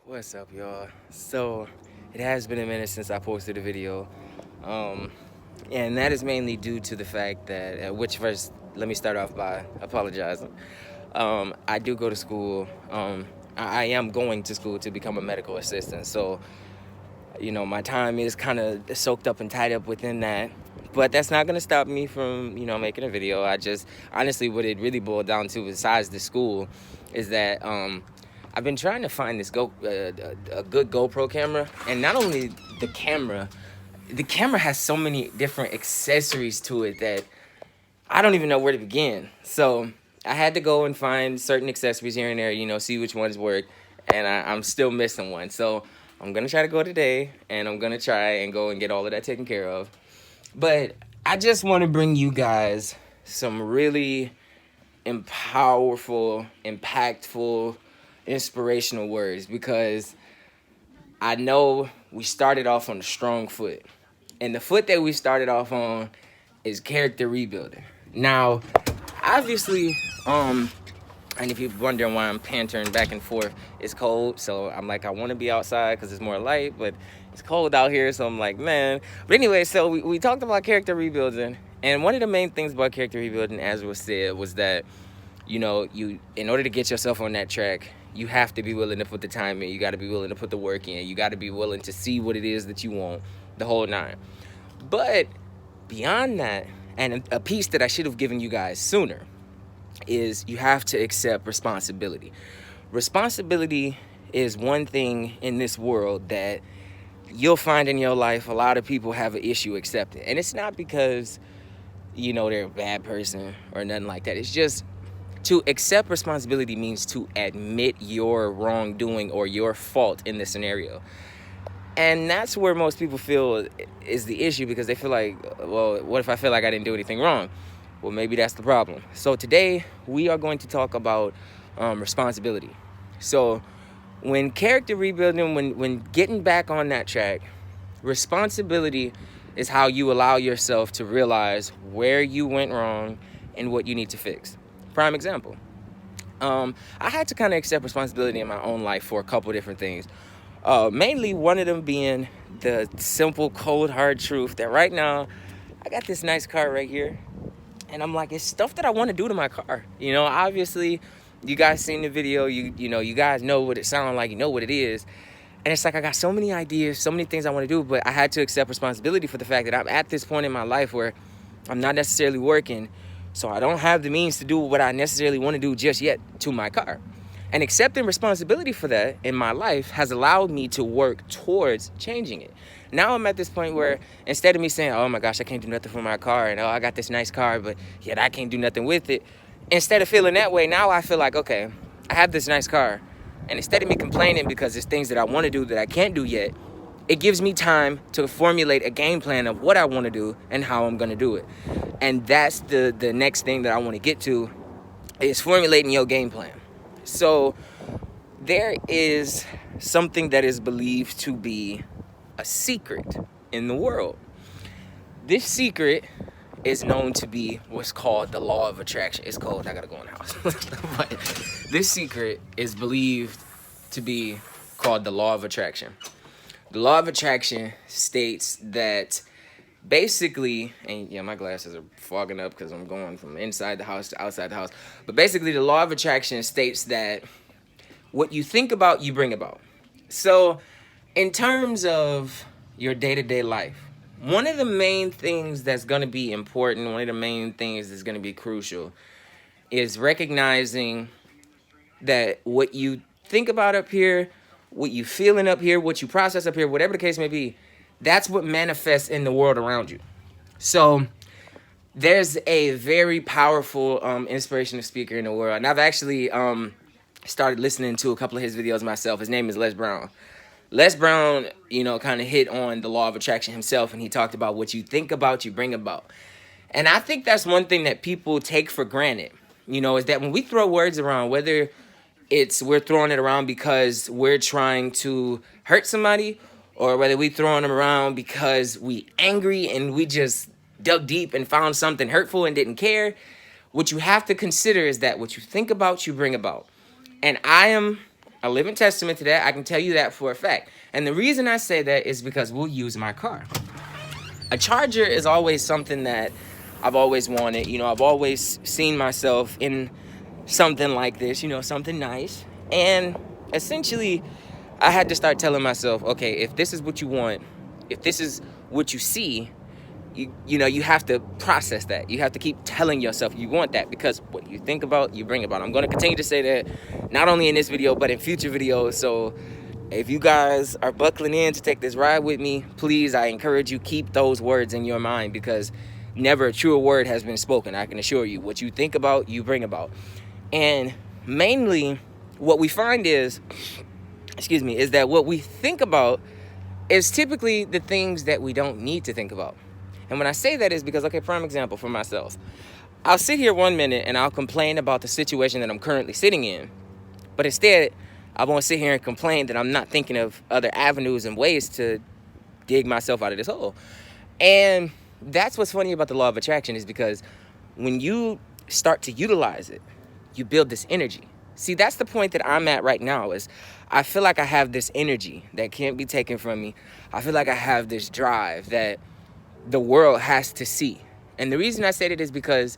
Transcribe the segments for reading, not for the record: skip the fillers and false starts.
What's up, y'all? So, it has been a minute since I posted a video. Um, and that is mainly due to the fact that, which first, let me start off by apologizing. I do go to school. I am going to school to become a medical assistant. So, my time is kind of soaked up and tied up within that. But that's not going to stop me from, making a video. I just, honestly, what it really boiled down to, besides the school, is that I've been trying to find a good GoPro camera. And not only the camera has so many different accessories to it that I don't even know where to begin. So I had to go and find certain accessories here and there, see which ones work. And I'm still missing one. So I'm going to try to go today, and I'm going to try and go and get all of that taken care of. But I just want to bring you guys some really powerful, impactful, inspirational words, because I know we started off on a strong foot. And the foot that we started off on is character rebuilding. Now, obviously, and if you're wondering why I'm pantering back and forth, it's cold. So I'm like, I want to be outside because it's more light, but it's cold out here. So I'm like, man. But anyway, so we talked about character rebuilding. And one of the main things about character rebuilding, as was said, was that, you in order to get yourself on that track, you have to be willing to put the time in. You got to be willing to put the work in. You got to be willing to see what it is that you want, the whole nine. But beyond that, and a piece that I should have given you guys sooner, is you have to accept responsibility. Responsibility is one thing in this world that you'll find in your life a lot of people have an issue accepting. And it's not because, they're a bad person or nothing like that. It's just, to accept responsibility means to admit your wrongdoing or your fault in the scenario. And that's where most people feel is the issue, because they feel like, well, what if I feel like I didn't do anything wrong? Well, maybe that's the problem. So today we are going to talk about responsibility. So when character rebuilding, when getting back on that track, responsibility is how you allow yourself to realize where you went wrong and what you need to fix. Prime example. I had to kind of accept responsibility in my own life for a couple different things. Mainly one of them being the simple, cold, hard truth that right now I got this nice car right here. And I'm like, it's stuff that I want to do to my car. Obviously, you guys seen the video. You guys know what it sounds like. You know what it is. And it's like I got so many ideas, so many things I want to do, but I had to accept responsibility for the fact that I'm at this point in my life where I'm not necessarily working, so I don't have the means to do what I necessarily want to do just yet to my car. And accepting responsibility for that in my life has allowed me to work towards changing it. Now I'm at this point where instead of me saying, oh my gosh, I can't do nothing for my car, and oh, I got this nice car, but yet I can't do nothing with it. Instead of feeling that way, now I feel like, okay, I have this nice car. And instead of me complaining because there's things that I want to do that I can't do yet, it gives me time to formulate a game plan of what I want to do and how I'm going to do it. And that's the next thing that I want to get to, is formulating your game plan. So there is something that is believed to be a secret in the world. This secret is known to be what's called the law of attraction. It's cold, I gotta go in the house. But this secret is believed to be called the law of attraction. The law of attraction states that basically, and yeah, my glasses are fogging up because I'm going from inside the house to outside the house. But basically, the law of attraction states that what you think about, you bring about. So, in terms of your day-to-day life, one of the main things that's going to be important, one of the main things that's going to be crucial, is recognizing that what you think about up here, what you feeling up here, what you process up here, whatever the case may be, that's what manifests in the world around you. So there's a very powerful inspirational speaker in the world, and I've actually started listening to a couple of his videos myself. His name is Les Brown. Les Brown, kind of hit on the law of attraction himself, and he talked about what you think about, you bring about. And I think that's one thing that people take for granted, is that when we throw words around, whether we're throwing it around because we're trying to hurt somebody, or whether we throwing them around because we angry and we just dug deep and found something hurtful and didn't care, what you have to consider is that what you think about, you bring about. And I am A living testament to that. I can tell you that for a fact. And the reason I say that is because we'll use my car. A charger is always something that I've always wanted. You know, I've always seen myself in something like this, you know, something nice. And essentially, I had to start telling myself, okay, if this is what you want, if this is what you see, you know, you have to process that. You have to keep telling yourself you want that, because what you think about, you bring about. I'm going to continue to say that not only in this video, but in future videos. So if you guys are buckling in to take this ride with me, please, I encourage you, keep those words in your mind, because never a truer word has been spoken. I can assure you, what you think about, you bring about. And mainly what we find is, is that what we think about is typically the things that we don't need to think about. And when I say that is because, okay, prime example for myself, I'll sit here 1 minute and I'll complain about the situation that I'm currently sitting in, but instead I won't sit here and complain that I'm not thinking of other avenues and ways to dig myself out of this hole. And that's what's funny about the law of attraction, is because when you start to utilize it, you build this energy. See, that's the point that I'm at right now, is I feel like I have this energy that can't be taken from me. I feel like I have this drive that the world has to see. And the reason I say that is because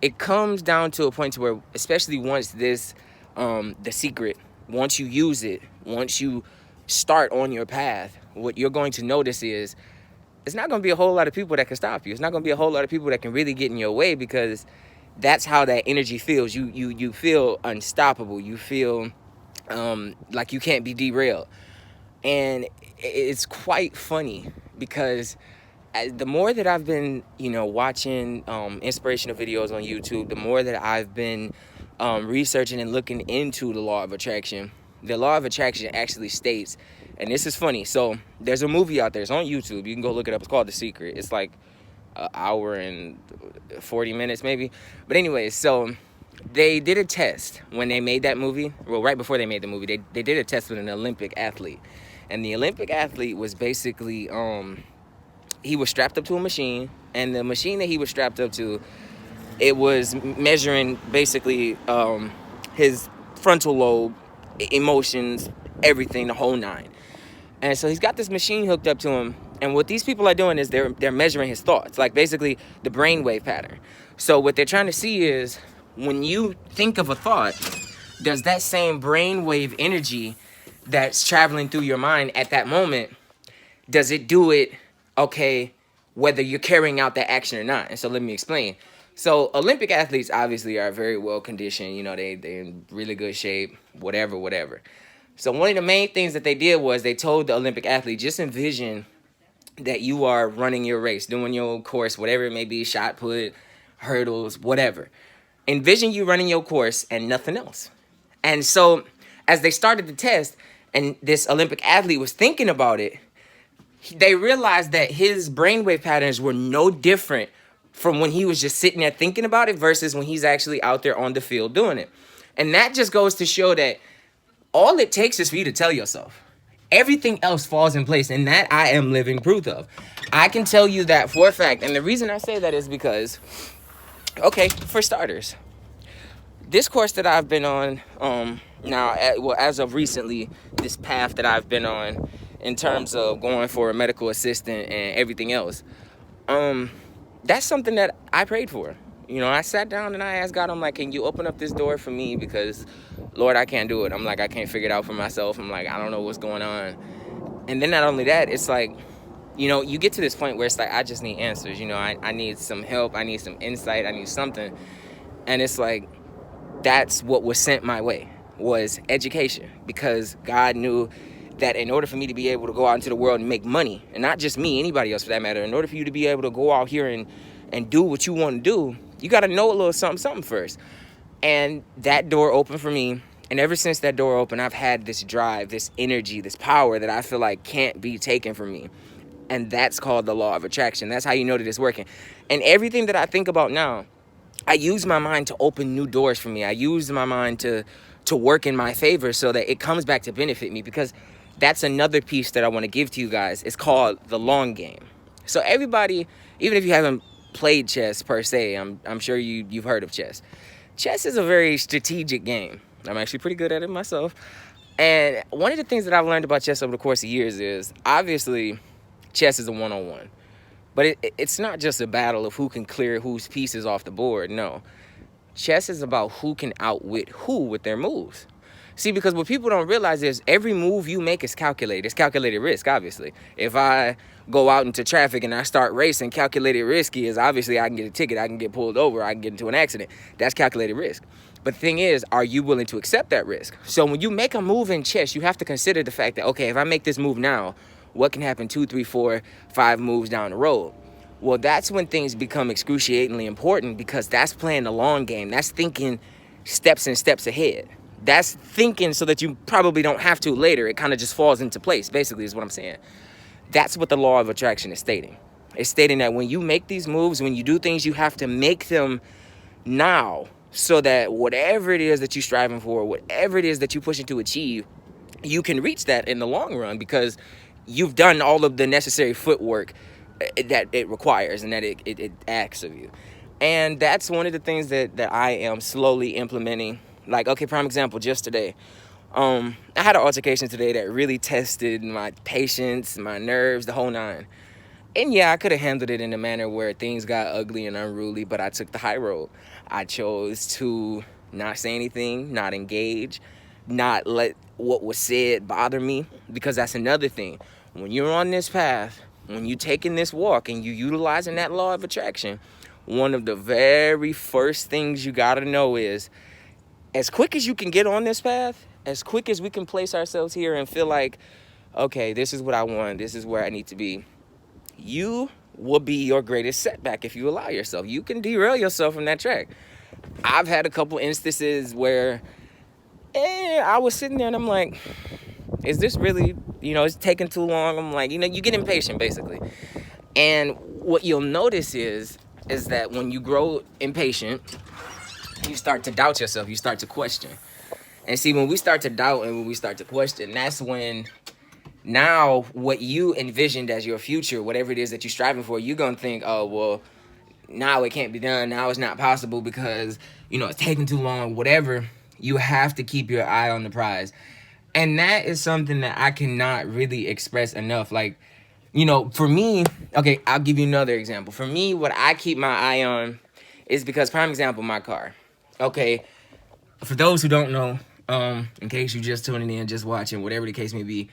it comes down to a point to where, especially once this, the secret, once you use it, once you start on your path, what you're going to notice is it's not going to be a whole lot of people that can stop you. It's not going to be a whole lot of people that can really get in your way, because that's how that energy feels. You feel unstoppable. You feel like you can't be derailed. And it's quite funny, because the more that I've been, you know, watching inspirational videos on YouTube, the more that I've been researching and looking into the law of attraction actually states, and this is funny. So there's a movie out there. It's on YouTube. You can go look it up. It's called The Secret. It's like an hour and 40 minutes maybe. But anyways, so they did a test when they made that movie. Well, right before they made the movie, they did a test with an Olympic athlete. And the Olympic athlete was basically, he was strapped up to a machine. And the machine that he was strapped up to, it was measuring basically his frontal lobe, emotions, everything, the whole nine. And so he's got this machine hooked up to him. And what these people are doing is they're measuring his thoughts, like basically the brainwave pattern. So what they're trying to see is, when you think of a thought, does that same brainwave energy that's traveling through your mind at that moment, does it do it, okay, whether you're carrying out that action or not? And so let me explain. So Olympic athletes obviously are very well conditioned. You know, they're in really good shape, whatever. So one of the main things that they did was they told the Olympic athlete, just envision that you are running your race, doing your course, whatever it may be, shot put, hurdles, whatever. Envision you running your course and nothing else. And so as they started the test and this Olympic athlete was thinking about it, they realized that his brainwave patterns were no different from when he was just sitting there thinking about it versus when he's actually out there on the field doing it. And that just goes to show that all it takes is for you to tell yourself. Everything else falls in place, and that I am living proof of. I can tell you that for a fact. And the reason I say that is because, okay, for starters, this course that I've been on now, as of recently, this path that I've been on in terms of going for a medical assistant and everything else, that's something that I prayed for. You know, I sat down and I asked God, I'm like, can you open up this door for me? Because, Lord, I can't do it. I'm like, I can't figure it out for myself. I'm like, I don't know what's going on. And then not only that, it's like, you know, you get to this point where it's like, I just need answers. You know, I need some help. I need some insight. I need something. And it's like, that's what was sent my way, was education. Because God knew that in order for me to be able to go out into the world and make money, and not just me, anybody else for that matter, in order for you to be able to go out here and do what you want to do, you got to know a little something first. And that door opened for me. And ever since that door opened, I've had this drive, this energy, this power that I feel like can't be taken from me. And that's called the law of attraction. That's how you know that it's working. And everything that I think about now, I use my mind to open new doors for me. I use my mind to work in my favor so that it comes back to benefit me. Because that's another piece that I want to give to you guys. It's called the long game. So everybody, even if you haven't played chess per se, I'm sure you've heard of chess. Chess is a very strategic game. I'm actually pretty good at it myself. And one of the things that I've learned about chess over the course of years is obviously chess is a one-on-one. But it's not just a battle of who can clear whose pieces off the board. No. Chess is about who can outwit who with their moves. See, because what people don't realize is every move you make is calculated. It's calculated risk, obviously. If I go out into traffic and I start racing, calculated risk is obviously I can get a ticket, I can get pulled over, I can get into an accident. That's calculated risk. But the thing is, are you willing to accept that risk? So when you make a move in chess, you have to consider the fact that, okay, if I make this move now, what can happen 2, 3, 4, 5 moves down the road? Well, that's when things become excruciatingly important, because that's playing the long game. That's thinking steps and steps ahead. That's thinking so that you probably don't have to later. It kind of just falls into place, basically, is what I'm saying. That's what the law of attraction is stating. It's stating that when you make these moves, when you do things, you have to make them now, so that whatever it is that you're striving for, whatever it is that you're pushing to achieve, you can reach that in the long run, because you've done all of the necessary footwork that it requires and that it asks of you. And that's one of the things that I am slowly implementing. Like, okay, prime example, just today. I had an altercation today that really tested my patience, my nerves, the whole nine. And yeah, I could have handled it in a manner where things got ugly and unruly, but I took the high road. I chose to not say anything, not engage, not let what was said bother me, because that's another thing. When you're on this path, when you're taking this walk and you're utilizing that law of attraction, one of the very first things you gotta know is, as quick as you can get on this path, as quick as we can place ourselves here and feel like, okay, this is what I want, this is where I need to be, you will be your greatest setback if you allow yourself. You can derail yourself from that track. I've had a couple instances where I was sitting there and I'm like, is this really, it's taking too long? I'm like, you get impatient, basically. And what you'll notice is that when you grow impatient, you start to doubt yourself. You start to question. And see, when we start to doubt and when we start to question, that's when now what you envisioned as your future, whatever it is that you're striving for, you're going to think, oh, well, now it can't be done. Now it's not possible because, it's taking too long, whatever. You have to keep your eye on the prize. And that is something that I cannot really express enough. Like, for me, okay, I'll give you another example. For me, what I keep my eye on is because, prime example, my car. Okay, for those who don't know, in case you just tuning in, just watching, whatever the case may be,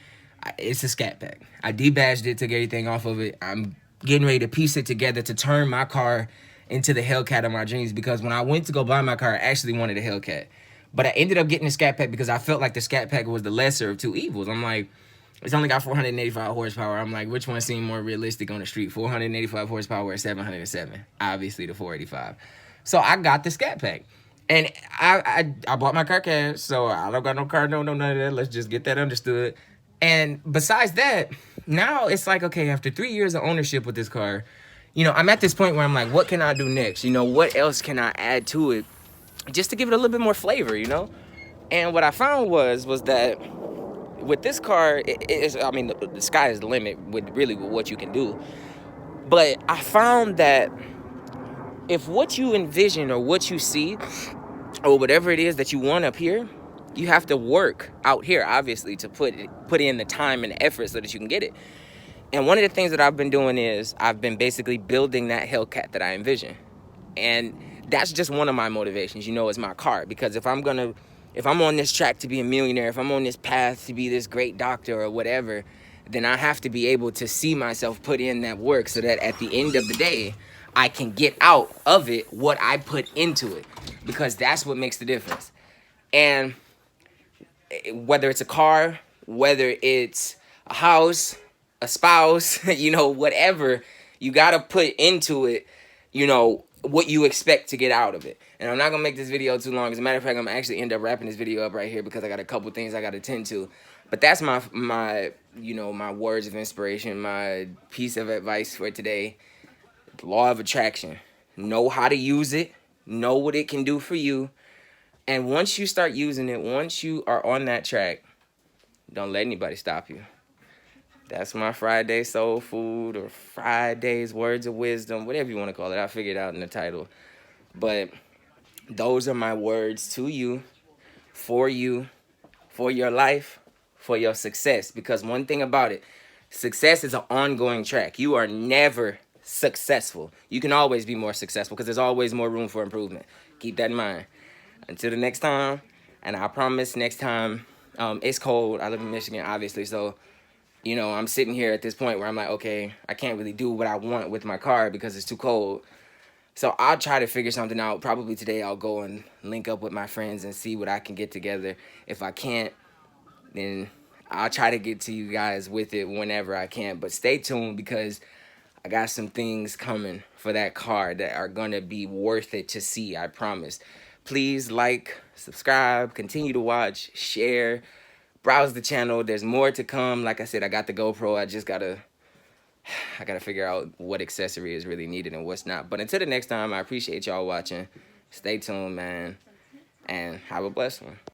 it's a Scat Pack. I debadged it, took everything off of it. I'm getting ready to piece it together to turn my car into the Hellcat of my dreams, because when I went to go buy my car, I actually wanted a Hellcat. But I ended up getting the Scat Pack because I felt like the Scat Pack was the lesser of two evils. I'm like, it's only got 485 horsepower. I'm like, which one seemed more realistic on the street? 485 horsepower or 707? Obviously the 485. So I got the Scat Pack. And I bought my car cash, so I don't got no car, no none of that. Let's just get that understood. And besides that, now it's like, okay, after 3 years of ownership with this car, I'm at this point where I'm like, what can I do next? What else can I add to it just to give it a little bit more flavor, And what I found was that with this car, the sky is the limit with what you can do. But I found that if what you envision or what you see or whatever it is that you want up here, you have to work out here, obviously, to put in the time and effort so that you can get it. And one of the things that I've been doing is I've been basically building that Hellcat that I envision. And that's just one of my motivations, is my car. Because if I'm on this track to be a millionaire, if I'm on this path to be this great doctor or whatever, then I have to be able to see myself put in that work so that at the end of the day, I can get out of it what I put into it. Because that's what makes the difference. And whether it's a car, whether it's a house, a spouse, whatever, you got to put into it, what you expect to get out of it. And I'm not going to make this video too long. As a matter of fact, I'm actually end up wrapping this video up right here because I got a couple things I got to tend to. But that's my my words of inspiration, my piece of advice for today. Law of attraction. Know how to use it. Know what it can do for you. And once you start using it, once you are on that track, don't let anybody stop you. That's my Friday soul food, or Friday's words of wisdom, whatever you want to call it. I figured it out in the title. But those are my words to you, for you, for your life, for your success. Because one thing about it, success is an ongoing track. You are never successful. You can always be more successful because there's always more room for improvement. Keep that in mind. Until the next time, and I promise next time, it's cold. I live in Michigan, obviously, so I'm sitting here at this point where I'm like, okay, I can't really do what I want with my car because it's too cold. So I'll try to figure something out. Probably today I'll go and link up with my friends and see what I can get together. If I can't, then I'll try to get to you guys with it whenever I can. But stay tuned because I got some things coming for that car that are going to be worth it to see, I promise. Please like, subscribe, continue to watch, share, browse the channel. There's more to come. Like I said, I got the GoPro. I gotta figure out what accessory is really needed and what's not. But until the next time, I appreciate y'all watching. Stay tuned, man, and have a blessed one.